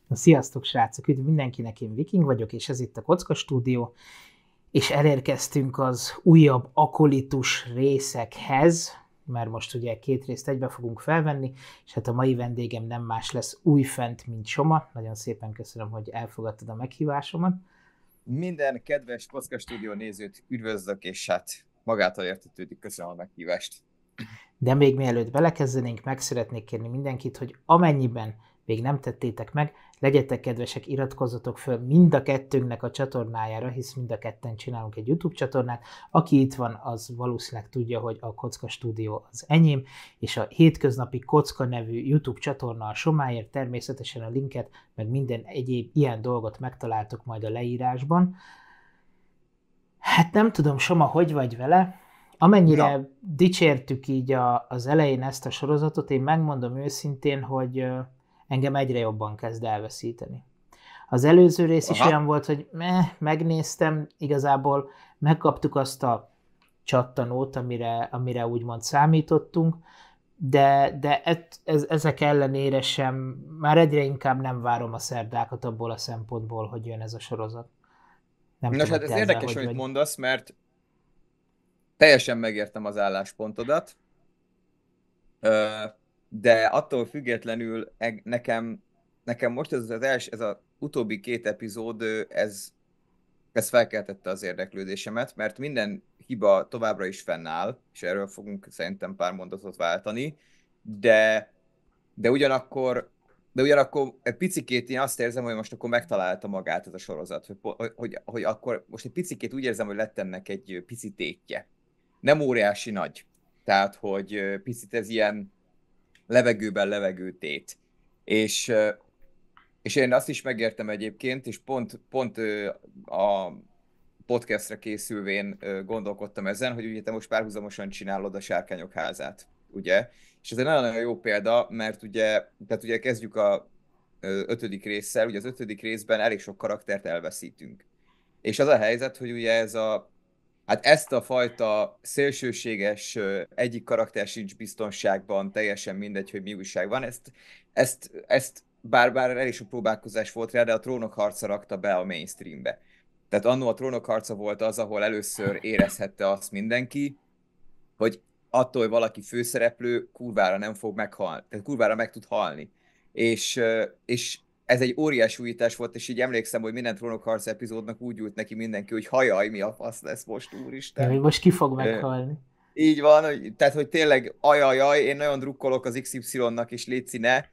Na, sziasztok srácok, üdv mindenkinek, én Viking vagyok, és ez itt a Kocka Stúdió, és elérkeztünk az újabb akolitus részekhez, mert most ugye 2 részt egybe fogunk felvenni, és hát a mai vendégem nem más lesz újfent, mint Soma. Nagyon szépen köszönöm, hogy elfogadtad a meghívásomat. Minden kedves Kocka Stúdió nézőt üdvözlök, és hát magától értetődik, köszönöm a meghívást. De még mielőtt belekezdenénk, meg szeretnék kérni mindenkit, hogy amennyiben még nem tettétek meg, legyetek kedvesek, iratkozzatok föl mind a kettőnknek a csatornájára, hisz mind a ketten csinálunk egy YouTube csatornát. Aki itt van, az valószínűleg tudja, hogy a Kocka Stúdió az enyém, és a Hétköznapi Kocka nevű YouTube csatorna a Somáért, természetesen a linket, meg minden egyéb ilyen dolgot megtaláltok majd a leírásban. Hát nem tudom, Soma, hogy vagy vele? Amennyire dicsértük így az elején ezt a sorozatot, én megmondom őszintén, hogy engem egyre jobban kezd elveszíteni. Az előző rész is olyan volt, hogy megnéztem, igazából megkaptuk azt a csattanót, amire úgymond számítottunk, de ezek ellenére sem, már egyre inkább nem várom a szerdákat abból a szempontból, hogy jön ez a sorozat. Nem Nos, tudom, hát ez érdekes, amit mondasz, mert teljesen megértem az álláspontodat, de attól függetlenül nekem most ez az utóbbi 2 epizód, ez felkeltette az érdeklődésemet, mert minden hiba továbbra is fennáll, és erről fogunk szerintem pár mondatot váltani, de ugyanakkor egy picikét én azt érzem, hogy most akkor megtalálta magát ez a sorozat, hogy akkor most egy picikét úgy érzem, hogy lett ennek egy pici tétje. Nem óriási nagy. Tehát, hogy picit ez ilyen levegőben levegő tét. És én azt is megértem egyébként, és pont a podcastra készülvén gondolkodtam ezen, hogy ugye te most párhuzamosan csinálod a Sárkányok házát, ugye? És ez egy nagyon-nagyon jó példa, mert ugye kezdjük a 5. résszel, ugye az 5. részben elég sok karaktert elveszítünk. És az a helyzet, hogy ugye hát ezt a fajta szélsőséges, egyik karakter sincs biztonságban, teljesen mindegy, hogy mi újság van, ezt bár elég sok próbálkozás volt rá, de a Trónok harca rakta be a mainstreambe. Tehát annó a Trónok harca volt az, ahol először érezhette azt mindenki, hogy attól, hogy valaki főszereplő, kurvára nem fog meghalni, tehát kurvára meg tud halni. És ez egy óriási újítás volt, és így emlékszem, hogy minden Trónok harca epizódnak úgy ült neki mindenki, hogy hajaj, mi a fasz lesz most, úristen. Ja, most ki fog meghalni. Így van, tehát hogy tényleg ajajaj, én nagyon drukkolok az XY-nak, és léci ne,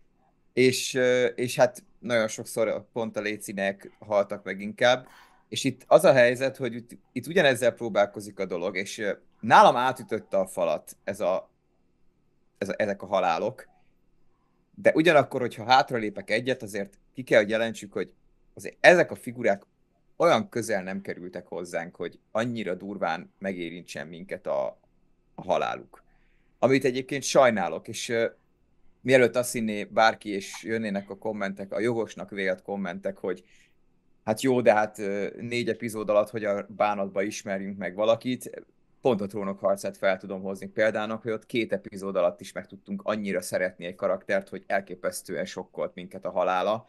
és hát nagyon sokszor pont a lécinek haltak meg inkább. És itt az a helyzet, hogy itt ugyanezzel próbálkozik a dolog, és nálam átütötte a falat ezek a halálok, de ugyanakkor, hogyha hátralépek egyet, azért ki kell, hogy jelentsük, hogy azért ezek a figurák olyan közel nem kerültek hozzánk, hogy annyira durván megérintsen minket a haláluk. Amit egyébként sajnálok, és mielőtt azt hinné bárki, és jönnének a kommentek, a jogosnak vélt kommentek, hogy hát jó, de hát 4 epizód alatt, hogy a bánatba ismerjünk meg valakit, pont a Trónok harcát fel tudom hozni példának, hogy ott 2 epizód alatt is meg tudtunk annyira szeretni egy karaktert, hogy elképesztően sokkolt minket a halála.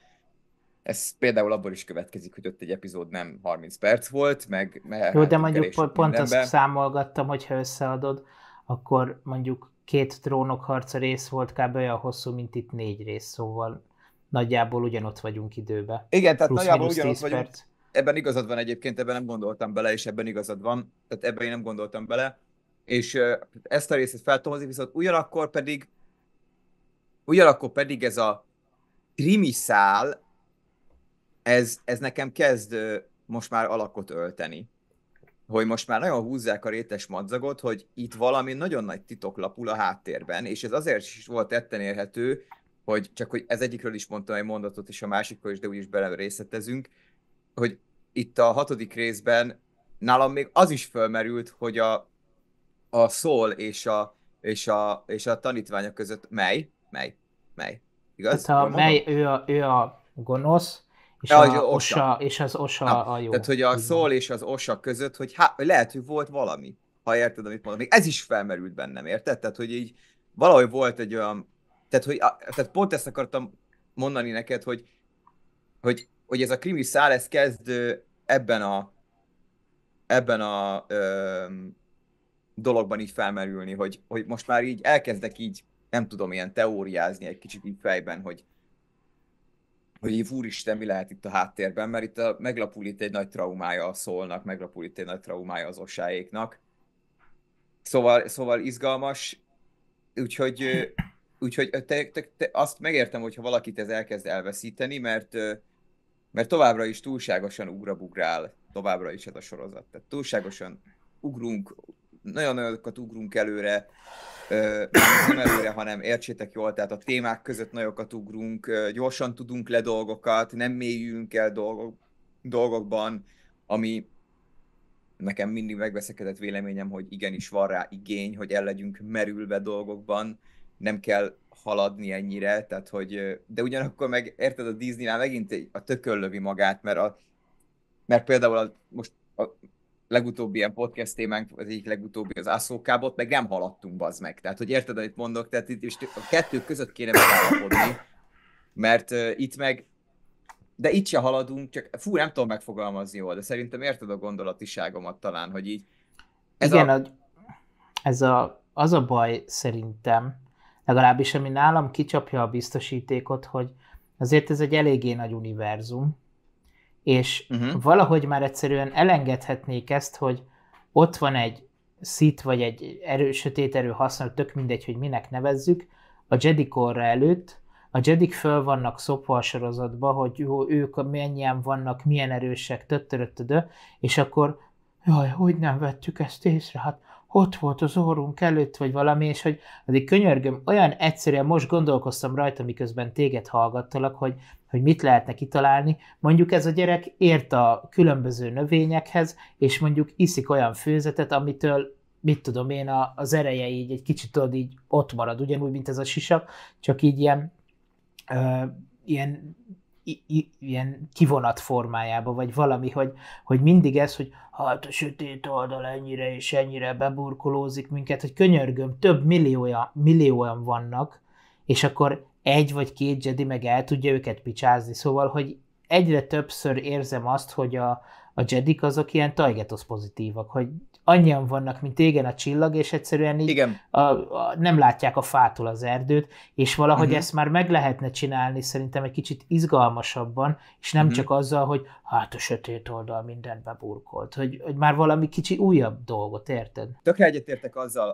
Ez például abból is következik, hogy ott egy epizód nem 30 perc volt, meg jó, de mondjuk pont azt számolgattam, hogyha összeadod, akkor mondjuk 2 Trónok harca rész volt kb. Olyan hosszú, mint itt 4 rész, szóval nagyjából ugyanott vagyunk időben. Igen, tehát nagyjából ugyanott vagyunk. Perc. Ebben igazad van egyébként, ebben nem gondoltam bele, és ebben igazad van, tehát ebben én nem gondoltam bele, és ezt a részt fel tudom hozni, viszont ugyanakkor pedig ez a krimi szál, ez nekem kezd most már alakot ölteni. Hogy most már nagyon húzzák a rétes madzagot, hogy itt valami nagyon nagy titok lapul a háttérben, és ez azért is volt tetten érhető, hogy ez egyikről is mondtam egy mondatot, és a másikról is, de úgyis bele részletezünk, hogy itt a 6. részben nálam még az is fölmerült, hogy a Saul és a tanítványa között mely, igaz? Tehát ő a gonosz, és az Osa a jó. Tehát, hogy a Saul és az Osa között, hogy lehet, hogy volt valami, ha érted, amit mondom. Még ez is felmerült bennem, érted? Tehát, hogy így valahogy volt egy olyan... Tehát pont ezt akartam mondani neked, hogy hogy ez a krimi szál, ez kezd ebben a dologban így felmerülni, hogy most már így elkezdek így, nem tudom, ilyen teóriázni egy kicsit így fejben, hogy így úristen, mi lehet itt a háttérben, mert meglapul itt egy nagy traumája a Saulnak, meglapul itt egy nagy traumája az Osáéknak. Szóval izgalmas, úgyhogy te azt megértem, hogyha valakit ez elkezd elveszíteni, mert továbbra is túlságosan ugrabugrál, továbbra is ez a sorozat. Tehát túlságosan ugrunk, nagyon nagyokat ugrunk előre, mármint nem előre, hanem értsétek jól, tehát a témák között nagyokat ugrunk, gyorsan tudunk le dolgokat, nem mélyülünk el dolgokban, ami nekem mindig megbeszekedett véleményem, hogy igenis van rá igény, hogy el legyünk merülve dolgokban, nem kell haladni ennyire, tehát hogy, de ugyanakkor meg érted, a Disneynál megint a tökön lövi magát, mert például most a legutóbbi ilyen podcast témánk, az egyik legutóbbi az Ahsokábot, meg nem haladtunk, bazd meg. Tehát, hogy érted, amit mondok, tehát itt a kettő között kéne megállapodni, mert itt meg, de itt se haladunk, csak nem tudom megfogalmazni jól, de szerintem érted a gondolatiságomat talán, hogy így. Igen, az a baj szerintem, legalábbis ami nálam kicsapja a biztosítékot, hogy azért ez egy eléggé nagy univerzum, és valahogy már egyszerűen elengedhetnék ezt, hogy ott van egy Sith vagy egy sötét erő használó, tök mindegy, hogy minek nevezzük, a Jedi korra előtt, a Jedik föl vannak szopva a sorozatba, hogy ők mennyien vannak, milyen erősek, és akkor jaj, hogy nem vettük ezt észre, hát ott volt az orrunk előtt, vagy valami, és hogy addig könyörgöm, olyan egyszerűen most gondolkoztam rajta, miközben téged hallgattalak, hogy mit lehetne kitalálni. Mondjuk ez a gyerek ért a különböző növényekhez, és mondjuk iszik olyan főzetet, amitől, mit tudom én, az ereje így egy kicsit tudod, így ott marad, ugyanúgy, mint ez a sisak, csak így ilyen kivonat formájába, vagy valami, hogy mindig ez, hogy hát a sötét oldal ennyire és ennyire beburkolózik minket, hogy könyörgöm, több millióan vannak, és akkor egy vagy két Jedi meg el tudja őket picsázni, szóval, hogy egyre többször érzem azt, hogy a Jedik azok ilyen tajgetosz pozitívak, hogy annyian vannak, mint égen a csillag, és egyszerűen így nem látják a fától az erdőt, és valahogy ezt már meg lehetne csinálni szerintem egy kicsit izgalmasabban, és nem csak azzal, hogy hát a sötét oldal mindent beburkolt, hogy már valami kicsi újabb dolgot, érted? Tökre egyetértek azzal,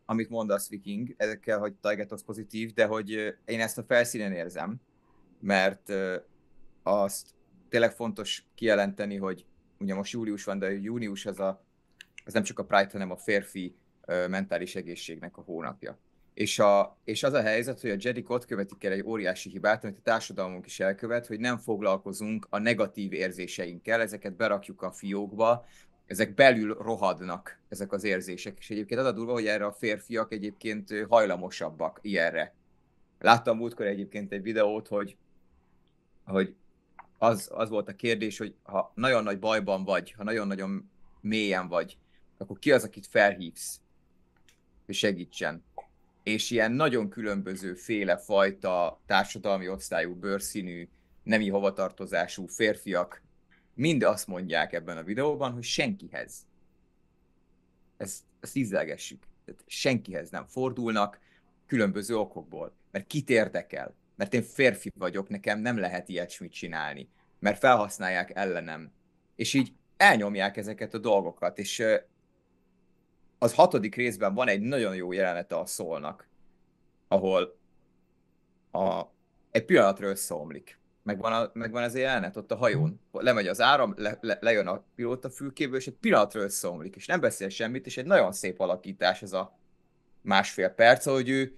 amit mondasz, Viking, ezekkel, hogy tajgetosz pozitív, de hogy én ezt a felszínen érzem, mert azt tényleg fontos kijelenteni, hogy ugye most július van, de június az nem csak a Pride, hanem a férfi mentális egészségnek a hónapja. És az a helyzet, hogy a Jedik ott követik el egy óriási hibát, amit a társadalmunk is elkövet, hogy nem foglalkozunk a negatív érzéseinkkel, ezeket berakjuk a fiókba, ezek belül rohadnak, ezek az érzések. És egyébként az a durva, hogy erre a férfiak egyébként hajlamosabbak ilyenre. Láttam múltkor egyébként egy videót, hogy az volt a kérdés, hogy ha nagyon nagy bajban vagy, ha nagyon-nagyon mélyen vagy, akkor ki az, akit felhívsz, hogy segítsen. És ilyen nagyon különböző fajta társadalmi osztályú, bőrszínű, nemi hovatartozású férfiak mind azt mondják ebben a videóban, hogy senkihez. Ezt ízlelgessük. Tehát senkihez nem fordulnak különböző okokból. Mert kit érdekel? Mert én férfi vagyok, nekem nem lehet ilyesmit csinálni. Mert felhasználják ellenem. És így elnyomják ezeket a dolgokat. És az 6. részben van egy nagyon jó jelenete a Saulnak, ahol egy pillanatra összeomlik. Megvan ez a jelenet ott a hajón. Lemegy az áram, lejön a pilótafülkéből, és egy pillanatra összeomlik, és nem beszél semmit, és egy nagyon szép alakítás ez a 1,5 perc, ahogy ő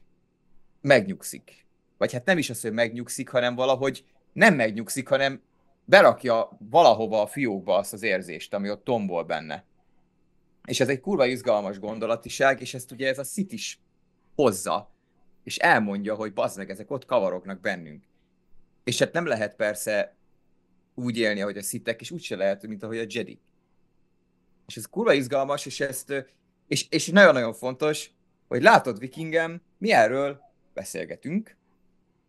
megnyugszik. Vagy hát nem is az, hogy megnyugszik, hanem valahogy nem megnyugszik, hanem berakja valahova a fiókba azt az érzést, ami ott tombol benne. És ez egy kurva izgalmas gondolatiság, és ezt ugye ez a Sith is hozza, és elmondja, hogy bazd meg, ezek ott kavarognak bennünk. És hát nem lehet persze úgy élni, ahogy a Sithek, és úgyse lehet, mint ahogy a Jedi. És ez kurva izgalmas, és nagyon-nagyon fontos, hogy látod, Vikingem, mi erről beszélgetünk.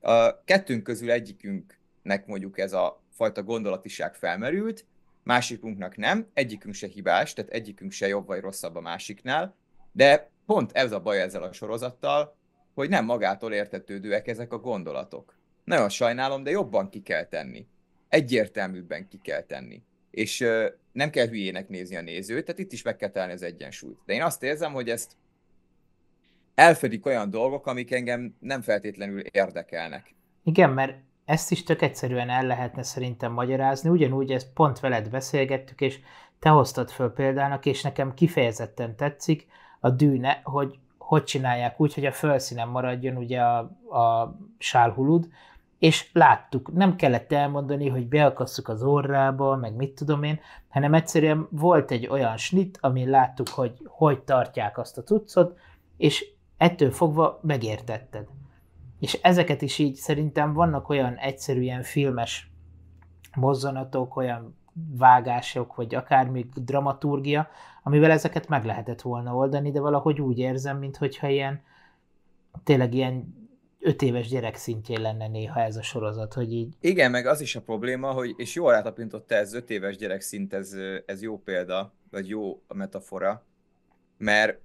A kettőnk közül egyikünk egyikünknek mondjuk ez a fajta gondolatiság felmerült, másikunknak nem, egyikünk se hibás, tehát egyikünk se jobb vagy rosszabb a másiknál, de pont ez a baj ezzel a sorozattal, hogy nem magától értetődőek ezek a gondolatok. Nagyon sajnálom, de jobban ki kell tenni. Egyértelműbben ki kell tenni. És nem kell hülyének nézni a nézőt, tehát itt is meg kell találni az egyensúlyt. De én azt érzem, hogy ezt elfedik olyan dolgok, amik engem nem feltétlenül érdekelnek. Igen, mert ezt is tök egyszerűen el lehetne szerintem magyarázni, ugyanúgy ezt pont veled beszélgettük, és te hoztad föl példának, és nekem kifejezetten tetszik a dűne, hogy csinálják úgy, hogy a felszínen maradjon ugye a sálhulud, és láttuk, nem kellett elmondani, hogy beakasszuk az orrába, meg mit tudom én, hanem egyszerűen volt egy olyan snit, amin láttuk, hogy tartják azt a cuccot, és ettől fogva megértetted. És ezeket is így szerintem vannak olyan egyszerű ilyen filmes mozzanatok, olyan vágások, vagy akár még dramaturgia, amivel ezeket meg lehetett volna oldani, de valahogy úgy érzem, mintha ilyen tényleg ilyen 5 éves gyerek szintjén lenne néha ez a sorozat, hogy így... Igen, meg az is a probléma, hogy, és jól rátapintotta, ez 5 éves gyerek szint, ez jó példa, vagy jó a metafora, mert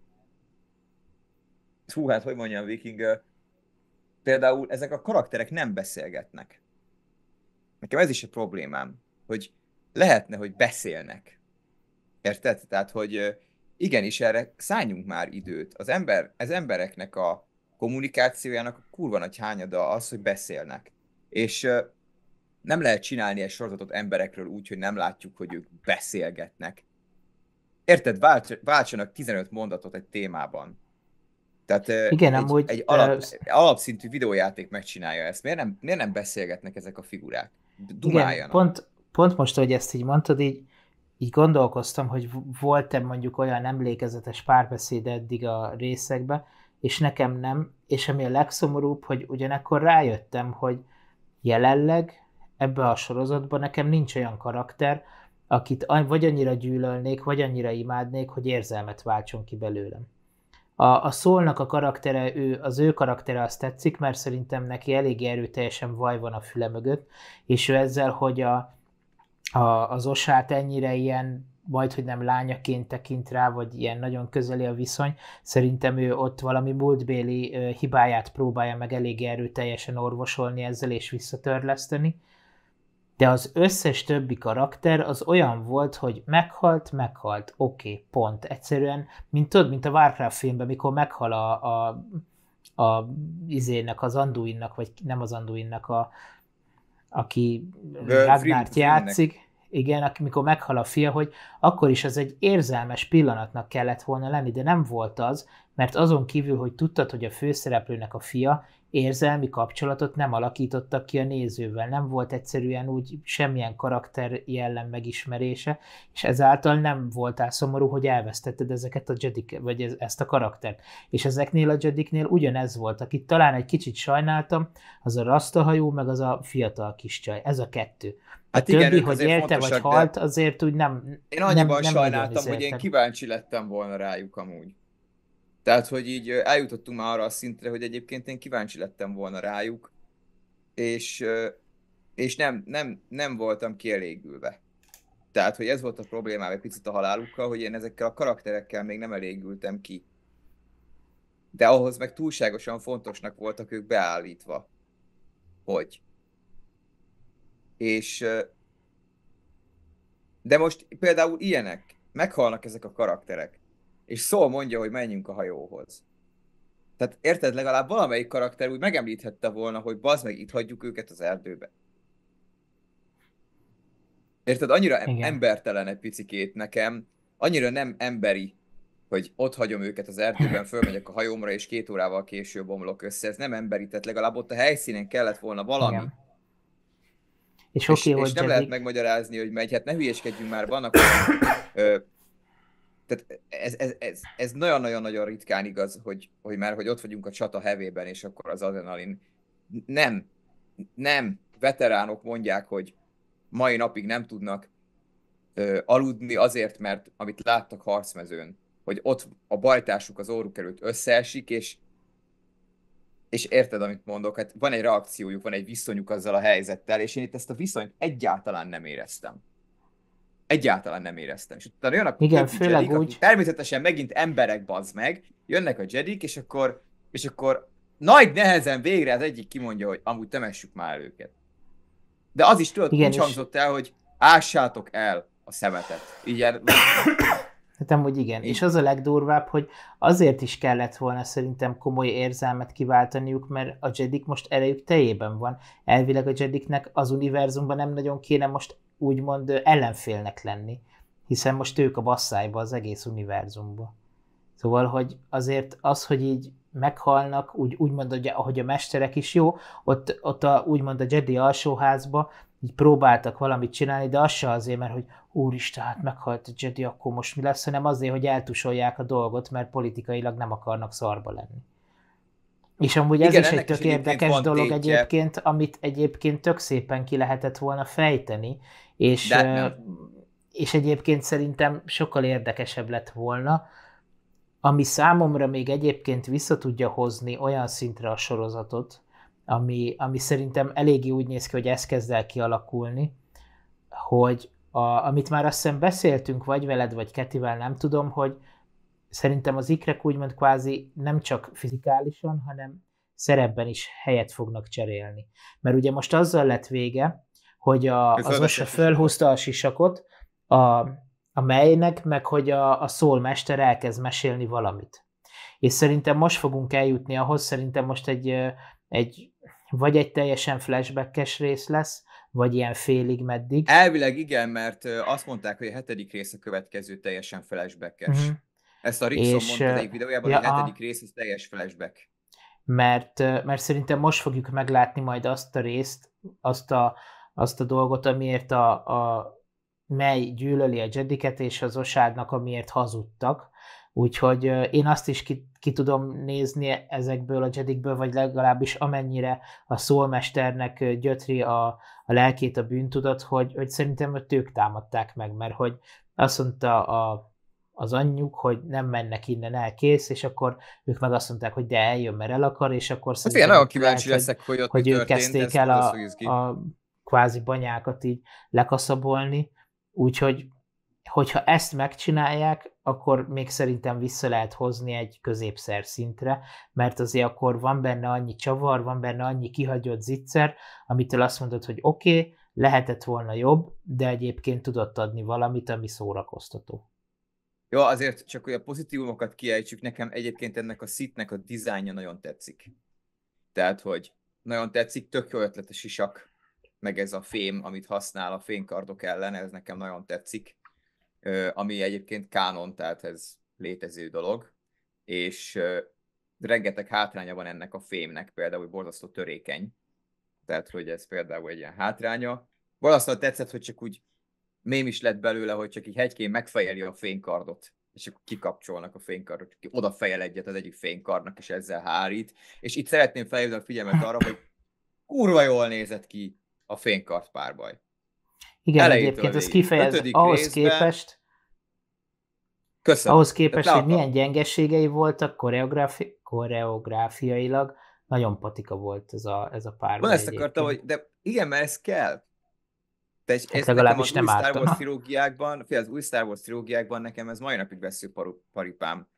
hú, hát hogy mondjam, Viking, például ezek a karakterek nem beszélgetnek. Nekem ez is a problémám, hogy lehetne, hogy beszélnek. Érted? Tehát, hogy igenis erre szálljunk már időt. Az embereknek a kommunikációjának a kurva nagy hányada az, hogy beszélnek. És nem lehet csinálni egy sorozatot emberekről úgy, hogy nem látjuk, hogy ők beszélgetnek. Érted? Váltsanak 15 mondatot egy témában. Tehát Igen, egy, amúgy... egy alapszintű videójáték megcsinálja ezt. Miért nem beszélgetnek ezek a figurák? Igen, Dumáljanak. pont most, hogy ezt így mondtad, így gondolkoztam, hogy volt-e mondjuk olyan emlékezetes párbeszéd eddig a részekben, és nekem nem, és ami a legszomorúbb, hogy ugyanekkor rájöttem, hogy jelenleg ebbe a sorozatban nekem nincs olyan karakter, akit vagy annyira gyűlölnék, vagy annyira imádnék, hogy érzelmet váltson ki belőlem. A Saulnak a karaktere, az ő karaktere azt tetszik, mert szerintem neki elég erőteljesen vaj van a füle mögött, és ő ezzel, hogy az Osát ennyire ilyen, majd hogy nem lányaként tekint rá, vagy ilyen nagyon közeli a viszony, szerintem ő ott valami múltbéli hibáját próbálja meg elég erőteljesen orvosolni ezzel és visszatörleszteni, de az összes többi karakter az olyan volt, hogy meghalt, oké, pont. Egyszerűen, mint a Warcraft filmben, mikor meghal a izének, az Anduinnak, vagy nem az Anduinnak, aki Ragnárt játszik, igen, mikor meghal a fia, hogy akkor is az egy érzelmes pillanatnak kellett volna lenni, de nem volt az, mert azon kívül, hogy tudtad, hogy a főszereplőnek a fia, érzelmi kapcsolatot nem alakítottak ki a nézővel, nem volt egyszerűen úgy semmilyen karakter jellem megismerése, és ezáltal nem voltál szomorú, hogy elvesztetted ezeket a Jedik, vagy ezt a karaktert. És ezeknél a Jediknél ugyanez volt, akit talán egy kicsit sajnáltam, az a rasztahajó, meg az a fiatal kis csaj, ez a kettő. A Hát többi, igen, hogy élte vagy halt, azért úgy nem én annyiban nem sajnáltam, hogy én kíváncsi lettem volna rájuk amúgy. Tehát, hogy így eljutottunk már arra a szintre, hogy egyébként én kíváncsi lettem volna rájuk, és nem voltam kielégülve. Tehát, hogy ez volt a problémám egy picit a halálukkal, hogy én ezekkel a karakterekkel még nem elégültem ki. De ahhoz meg túlságosan fontosnak voltak ők beállítva. Hogy. És de most például ilyenek, meghalnak ezek a karakterek, és Saul mondja, hogy menjünk a hajóhoz. Tehát érted, legalább valamelyik karakter úgy megemlíthette volna, hogy bazd meg, itt hagyjuk őket az erdőbe. Érted, annyira embertelen egy picikét nekem, annyira nem emberi, hogy ott hagyom őket az erdőben, fölmegyek a hajómra, és 2 órával később bomlok össze. Ez nem emberi, tehát legalább ott a helyszínen kellett volna valami. Igen. És nem lehet megmagyarázni, hogy megy. Hát ne hülyéskedjünk már, vannak olyan, tehát ez nagyon-nagyon-nagyon ritkán igaz, hogy már hogy ott vagyunk a csata hevében, és akkor az adrenalin. Nem. Veteránok mondják, hogy mai napig nem tudnak aludni azért, mert amit láttak harcmezőn, hogy ott a bajtársuk az óruk előtt összeesik, és érted, amit mondok, hát van egy reakciójuk, van egy viszonyuk azzal a helyzettel, és én itt ezt a viszonyt egyáltalán nem éreztem. Egyáltalán nem éreztem. És utána jön a Igen, többi főleg Jedik, akik úgy, természetesen megint emberek, bazd meg, jönnek a Jedik, és akkor nagy nehezen végre az egyik kimondja, hogy amúgy temessük már őket. De az is tudod, igen, úgy és hangzott el, hogy ássátok el a szemetet. Ilyen, hát amúgy igen, és így. az a legdurvább, hogy azért is kellett volna szerintem komoly érzelmet kiváltaniuk, mert a Jedik most erejük teljében van. Elvileg a Jediknek az univerzumban nem nagyon kéne most úgymond ellenfélnek lenni, hiszen most ők a basszájba az egész univerzumba. Szóval, hogy azért az, hogy így meghalnak, úgymond, ahogy a mesterek is jó, ott úgymond a Jedi alsóházba így próbáltak valamit csinálni, de az se azért, mert hogy úristen, hát meghalt a Jedi, akkor most mi lesz, hanem azért, hogy eltusolják a dolgot, mert politikailag nem akarnak szarba lenni. És amúgy ez Igen, is egy ennek is tök egyébként érdekes van dolog tétje, egyébként, amit egyébként tök szépen ki lehetett volna fejteni, és, de hát nem. és egyébként szerintem sokkal érdekesebb lett volna, ami számomra még egyébként vissza tudja hozni olyan szintre a sorozatot, ami szerintem eléggé úgy néz ki, hogy ez kezd el kialakulni, hogy amit már azt hiszem beszéltünk, vagy veled, vagy Ketivel, nem tudom, hogy szerintem az ikrek úgymond kvázi nem csak fizikálisan, hanem szerepben is helyet fognak cserélni. Mert ugye most azzal lett vége, hogy Ő az fölvette Osa a sisakot. fölhúzta a sisakot, a melynek, meg hogy a Soul Mester elkezd mesélni valamit. És szerintem most fogunk eljutni ahhoz, szerintem most egy vagy egy teljesen flashbackes rész lesz, vagy ilyen félig meddig. Elvileg igen, mert azt mondták, hogy a 7. rész a következő teljesen Uh-huh. flashbackes. Ezt a Rickson És mondta az egyik videójában, ja, hogy a 7. rész az teljes flashback. mert szerintem most fogjuk meglátni majd azt a részt, azt a dolgot, amiért a mely gyűlöli a Jediket, és az Osádnak, amiért hazudtak. Úgyhogy én azt is ki tudom nézni ezekből a Jedikből, vagy legalábbis amennyire a Soulmesternek gyötri a lelkét, a bűntudat, hogy szerintem ott ők támadták meg, mert hogy azt mondta az anyjuk, hogy nem mennek innen el, kész, és akkor ők meg azt mondták, hogy de eljön, mert el akar, és akkor Hát igen, szerintem nagyon ott lehet, kíváncsi leszek, hogy ott mi hogy ők történt, kezdték ez el borzasztó izgi. a kvázi banyákat így lekaszabolni, úgyhogy hogyha ezt megcsinálják, akkor még szerintem vissza lehet hozni egy középszer szintre, mert azért akkor van benne annyi csavar, van benne annyi kihagyott zicser, amitől azt mondod, hogy oké, lehetett volna jobb, de egyébként tudott adni valamit, ami szórakoztató. Jó, azért csak hogy a pozitívumokat kiejtsük, nekem egyébként ennek a szitnek a dizájnja nagyon tetszik. Tehát, hogy nagyon tetszik, tök jó ötletes sisak, meg ez a fém, amit használ a fénykardok ellen, ez nekem nagyon tetszik. Ami egyébként kánon, tehát ez létező dolog, és rengeteg hátránya van ennek a fémnek, például, hogy borzasztó törékeny, tehát, hogy ez például egy ilyen hátránya. Borzasztóan tetszett, hogy csak úgy mém is lett belőle, hogy csak így hegykén megfejeli a fénykardot, és akkor kikapcsolnak a fénykardot, csak odafejel egyet az egyik fénykardnak, és ezzel hárít. És itt szeretném felhívni a figyelmet arra, hogy kurva jól nézett ki a fénykard párbaj. Igen, Elejétől egyébként ez végig. kifejez 5. részben, köszönöm. ahhoz Tehát képest, le hogy milyen akarom. gyengeségei voltak koreográfiailag, nagyon patika volt ez a Van párbaj ezt akartam, egyébként. hogy de igen, mert ez kell. De Hát ez nekem legalábbis az új nem Star Wars ártana. trilógiákban, az új Star Wars trilógiákban nekem ez mai napig vesző paripám,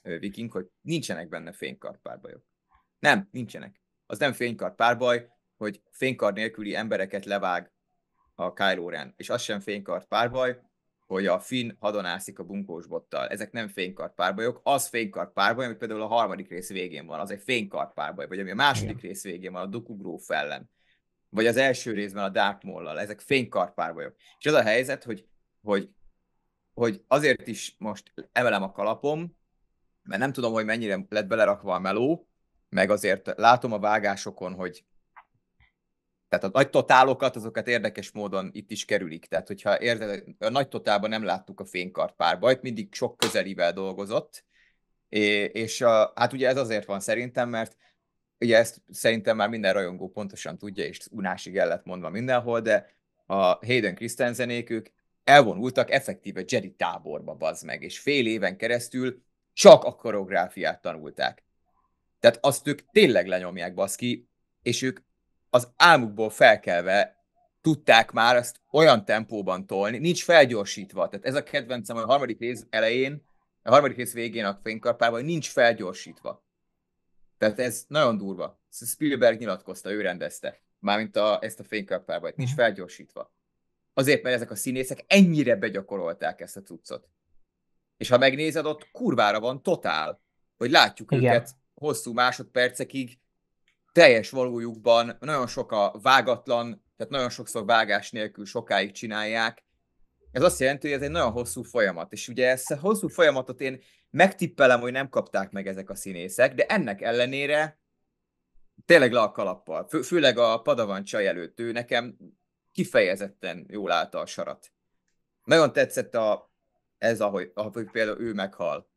Viking, hogy nincsenek benne fénykard párbajok. Nem, nincsenek. Az nem fénykard párbaj, hogy fénykard nélküli embereket levág a Kylo Ren, és az sem fénykard párbaj, hogy a Finn hadonászik a bunkós bottal. Ezek nem fénykard párbajok, az fénykard párbaj, ami például a 3. rész végén van, az egy fénykard párbaj, vagy ami a 2. rész végén van, a Dooku gróf ellen, vagy az első részben a Darth Maul-lal, ezek fénykard párbajok. És az a helyzet, hogy, hogy azért is most emelem a kalapom, mert nem tudom, hogy mennyire lett belerakva a meló, meg azért látom a vágásokon, hogy tehát a nagy totálokat, azokat érdekes módon itt is kerülik. Tehát, hogyha érted, a nagy totálban nem láttuk a fénykard párbajt, mindig sok közelivel dolgozott, és hát ugye ez azért van szerintem, mert ugye ezt szerintem már minden rajongó pontosan tudja, és unásig el lett mondva mindenhol, de a Hayden Christensenék ők elvonultak effektíve Jedi táborba, bazd meg, és fél éven keresztül csak a koreográfiát tanulták. Tehát azt ők tényleg lenyomják, baszki, és ők az álmukból felkelve tudták már ezt olyan tempóban tolni, nincs felgyorsítva. Tehát ez a kedvencem a harmadik rész elején, a harmadik rész végén a fénykarpában, hogy nincs felgyorsítva. Tehát ez nagyon durva. Spielberg nyilatkozta, ő rendezte. Mármint ezt a fénykarpábajt, nincs felgyorsítva. Azért, mert ezek a színészek ennyire begyakorolták ezt a cuccot. És ha megnézed, ott kurvára van totál, hogy látjuk Igen. őket hosszú másodpercekig, teljes valójukban, nagyon sok a vágatlan, tehát nagyon sokszor vágás nélkül sokáig csinálják. Ez azt jelenti, hogy ez egy nagyon hosszú folyamat. És ugye ezt a hosszú folyamatot én megtippelem, hogy nem kapták meg ezek a színészek, de ennek ellenére tényleg le a kalappal. Főleg a Padawan csaj előtt, ő nekem kifejezetten jól állta a sarat. Nagyon tetszett ez, ahogy például ő meghal.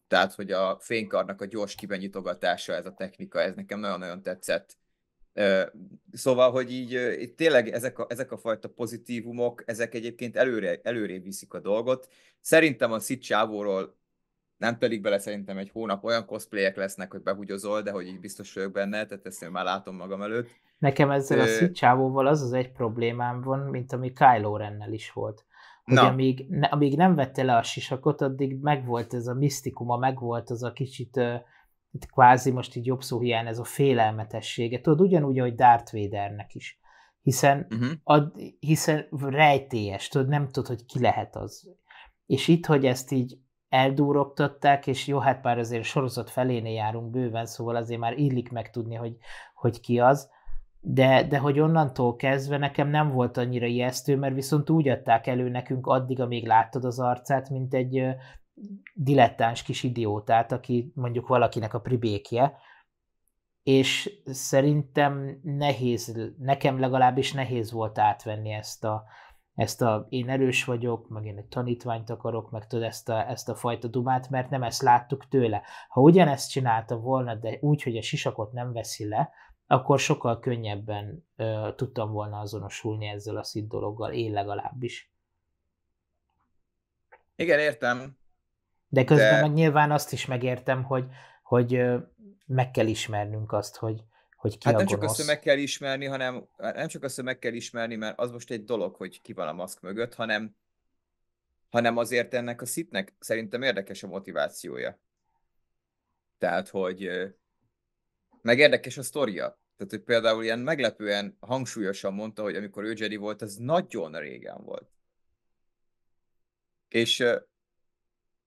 Tehát, hogy a fénykarnak a gyors kibenyitogatása, ez a technika, ez nekem nagyon-nagyon tetszett. Szóval, hogy így tényleg ezek a fajta pozitívumok, ezek egyébként előrébb viszik a dolgot. Szerintem a Sid csávóról nem telik bele szerintem egy hónap, olyan cosplayek lesznek, hogy behugyozol, de hogy így biztos vagyok benne, tehát ezt én már látom magam előtt. Nekem ezzel a Sid csávóval az egy problémám van, mint ami Kylo Rennel is volt. Hogy amíg nem vette le a sisakot, addig megvolt ez a misztikuma, megvolt az a kicsit kvázi most így jobb szó hiány, ez a félelmetessége. Tudod, ugyanúgy, ahogy Darth Vadernek is. Hiszen rejtélyes, tudod, nem tudod, hogy ki lehet az. És itt, hogy ezt így eldúrogtatták, és jó, hát már azért sorozat felénél járunk bőven, szóval azért már illik megtudni, hogy ki az, de hogy onnantól kezdve nekem nem volt annyira ijesztő, mert viszont úgy adták elő nekünk addig, amíg láttad az arcát, mint egy dilettáns kis idiótát, aki mondjuk valakinek a pribékje, és szerintem nekem legalábbis nehéz volt átvenni ezt a én erős vagyok, meg én egy tanítványt akarok, meg tudod ezt a fajta dumát, mert nem ezt láttuk tőle. Ha ugyanezt csinálta volna, de úgy, hogy a sisakot nem veszi le, akkor sokkal könnyebben tudtam volna azonosulni ezzel a Sid dologgal, én legalábbis. Igen, értem. De közben meg nyilván azt is megértem, hogy meg kell ismernünk azt, hogy ki hát a nem gonosz. csak azt, hogy meg kell ismerni, hanem nem csak azt, hogy meg kell ismerni, mert az most egy dolog, hogy ki van a maszk mögött, hanem azért ennek a Sidnek szerintem érdekes a motivációja. Tehát, hogy meg érdekes a sztoria. Tehát, hogy például ilyen meglepően hangsúlyosan mondta, hogy amikor ő Jedi volt, az nagyon régen volt. És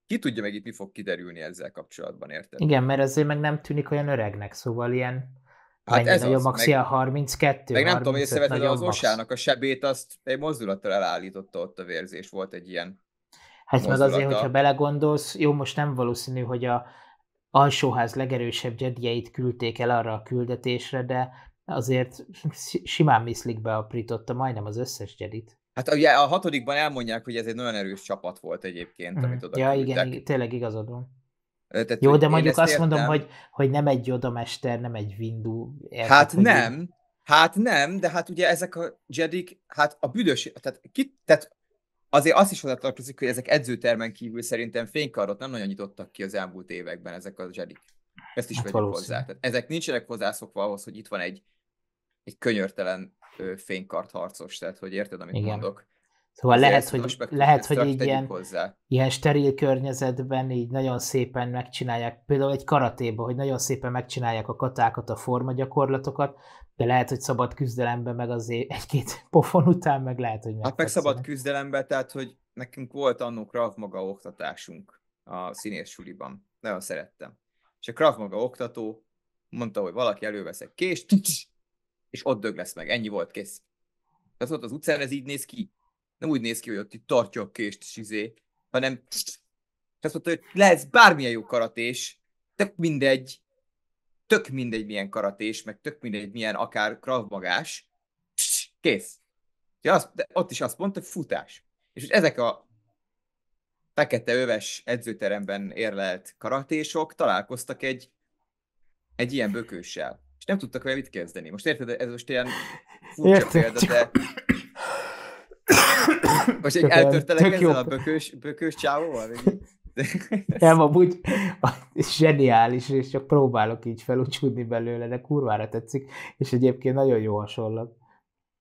ki tudja meg itt mi fog kiderülni ezzel kapcsolatban, érted? Igen, mert ezért meg nem tűnik olyan öregnek, szóval ilyen hát ez nagyon maxi a 32, meg nem tudom, hogy észrevetted, az max. Osának a sebét, azt egy mozdulattal elállította ott a vérzés. Volt egy ilyen hát meg azért, hogyha belegondolsz, jó, most nem valószínű, hogy a alsóház legerősebb Jedieit küldték el arra a küldetésre, de azért simán miszlik be a Pritotta majdnem az összes Jedit. Hát ugye a 6. elmondják, hogy ez egy nagyon erős csapat volt egyébként, amit oda ja, küldtek. igen, tényleg igazad van. Tehát, jó, de mondjuk azt mondom, hogy nem egy Yoda-mester, nem egy Windu. Hát nem, de hát ugye ezek a Jedik, hát a büdös, tehát azért azt is hozzátartozik, hogy ezek edzőtermen kívül szerintem fénykardot nem nagyon nyitottak ki az elmúlt években ezek a Jedik. Ezt is vegyük hozzá. Tehát ezek nincsenek hozzászokva ahhoz, hogy itt van egy könyörtelen fénykard harcos, tehát hogy érted, amit mondok. Szóval lehet, hogy így ilyen steril környezetben így nagyon szépen megcsinálják, például egy karatéban, hogy nagyon szépen megcsinálják a katákat, a forma-gyakorlatokat, de lehet, hogy szabad küzdelemben meg azért egy-két pofon után meg lehet, hogy hát meg szabad küzdelemben, tehát hogy nekünk volt annó Krav Maga oktatásunk a színész suliban. Nagyon szerettem. És a Krav Maga oktató mondta, hogy valaki elővesz egy kést, és ott dög lesz meg. Ennyi volt, kész. Tehát ott az utcán ez így néz ki. Nem úgy néz ki, hogy ott itt tartja a kést, hanem azt mondta, hogy lehetsz bármilyen jó karatés, tök mindegy milyen karatés, meg tök mindegy milyen akár Krav Magás, kész. Ott is azt mondta, hogy futás. És ezek a fekete öves edzőteremben érlelt karatésok találkoztak egy ilyen bökőssel. És nem tudtak vele mit kezdeni. Most érted, ez most ilyen furcsa példa, de... Most egy eltörtelek ezzel a bökős csávóval? Nem, amúgy zseniális, és csak próbálok így felúcsúdni belőle, de kurvára tetszik, és egyébként nagyon jó hasonlat.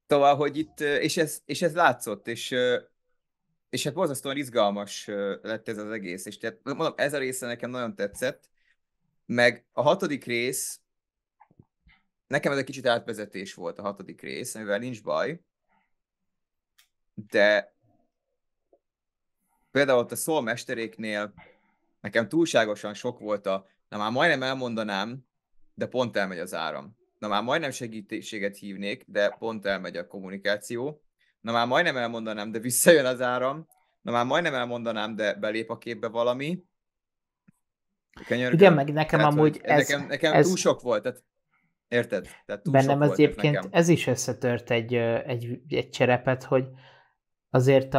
Szóval, hogy itt, és ez látszott, és hát borzasztóan izgalmas lett ez az egész, és tehát mondom, ez a része nekem nagyon tetszett, meg a hatodik rész, nekem ez egy kicsit átvezetés volt a hatodik rész, amivel nincs baj, de például ott a Soul mesteréknél nekem túlságosan sok volt na már majdnem elmondanám, de pont elmegy az áram. Na már majdnem segítséget hívnék, de pont elmegy a kommunikáció. Na már majdnem elmondanám, de visszajön az áram. Na már majdnem elmondanám, de belép a képbe valami. Igen, Könyörgöm. meg nekem Tehát, hogy amúgy nekem túl sok volt. Tehát, érted? Tehát túl sok bennem az volt ez egyébként nekem. ez is összetört egy cserepet, hogy azért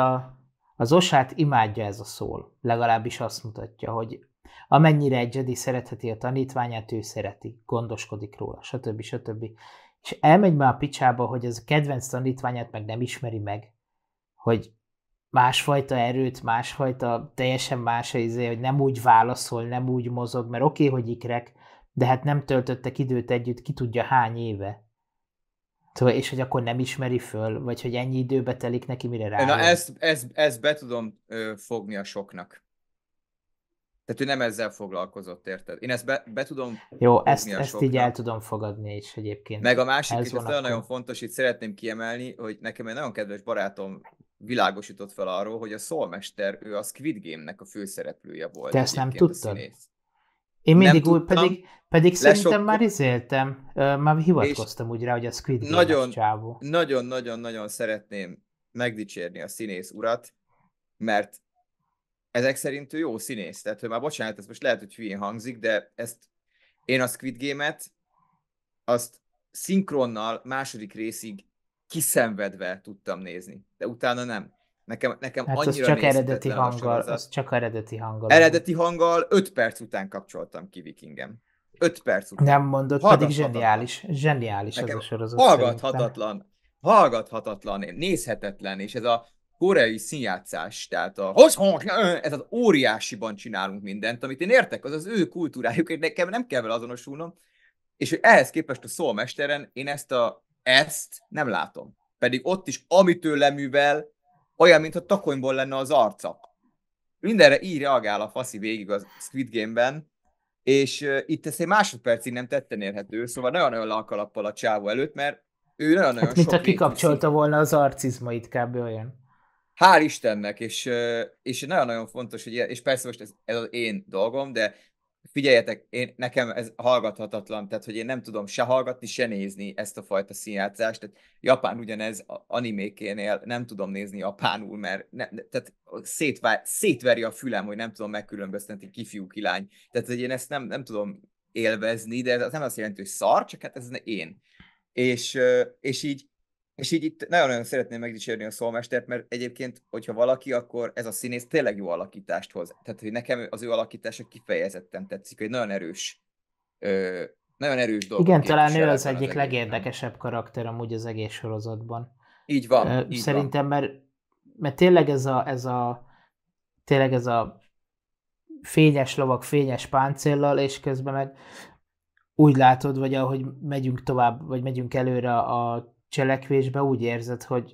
az Osát imádja ez a szól. Legalábbis azt mutatja, hogy amennyire egy Jedi szeretheti a tanítványát, ő szereti, gondoskodik róla, stb. Stb. És elmegy már a picsába, hogy ez a kedvenc tanítványát meg nem ismeri meg, hogy másfajta erőt, másfajta, teljesen más hogy nem úgy válaszol, nem úgy mozog, mert oké, hogy ikrek, de hát nem töltöttek időt együtt, ki tudja hány éve. Szóval, és hogy akkor nem ismeri föl, vagy hogy ennyi időbe telik neki, mire Na, rájön. ezt be tudom fogni a soknak. Tehát ő nem ezzel foglalkozott, érted? Én ezt be tudom Jó, fogni a ezt így el soknak. tudom fogadni, és egyébként, Meg a ha másik, ez és ez van, nagyon akkor... fontos, itt szeretném kiemelni, hogy nekem egy nagyon kedves barátom világosított fel arról, hogy a Soulmester, ő a Squid Game-nek a főszereplője volt Te ezt nem egyébként a tudtad? színész. Én Nem mindig úgy, tudtam, pedig szerintem már lesokkol, már és hivatkoztam úgy rá, hogy a Squid Game-es nagyon, csávó. nagyon, nagyon, nagyon szeretném megdicsérni a színész urat, mert ezek szerint ő jó színész. Tehát, hogy már bocsánat, ez most lehet, hogy hülyén hangzik, de én a Squid Game-et azt szinkronnal második részig kiszenvedve tudtam nézni, de utána nem. Nekem Hát annyira nézhetetlen az a az sorozat. csak eredeti hanggal amúgy. Eredeti hanggal 5 perc után kapcsoltam ki Vikingem. 5 perc Nem után. mondod, pedig Hallgathatatlan. zseniális az Nekem a sorozat szerintem. hallgathatatlan, nézhetetlen, és ez a koreai színjátszás, tehát ez az óriásiban csinálunk mindent, amit én értek, az az ő kultúrájuk, és nekem nem kell vele azonosulnom, és hogy ehhez képest a Soulmesteren én ezt nem látom. Pedig ott is, amitől leművel, olyan, mintha takonyból lenne az arca. Mindenre így reagál a faszi végig a Squid Game-ben, és itt ezt egy másodpercig nem tetten érhető, szóval nagyon-nagyon le a kalappal a csávó előtt, mert ő nagyon-nagyon Hát, mintha sok rétű kikapcsolta volna az arcizmait, kb. Olyan. Hál' Istennek, és nagyon-nagyon fontos, hogy és persze most ez az én dolgom, de figyeljetek, nekem ez hallgathatatlan, tehát hogy én nem tudom se hallgatni, se nézni ezt a fajta színjátszást, tehát japán ugyanez animékénél nem tudom nézni japánul, mert tehát szétveri a fülem, hogy nem tudom megkülönböztetni kifiú, kilány. Tehát hogy én ezt nem tudom élvezni, de ez nem azt jelenti, hogy szar, csak hát ez én. És, és így és így itt nagyon-nagyon szeretném megdicsérni a Szolmestert, mert egyébként, hogyha valaki, akkor ez a színész tényleg jó alakítást hoz. Tehát, hogy nekem az ő alakítása kifejezetten tetszik, hogy ö, nagyon erős dolgot Igen, talán ő képvisel az ebben az egyik egészben. legérdekesebb karakter amúgy az egész sorozatban. Így van, így van. Szerintem, mert tényleg tényleg ez a fényes lovak, fényes páncéllal, és közben meg úgy látod, vagy ahogy megyünk tovább, vagy megyünk előre a cselekvésbe, úgy érzed, hogy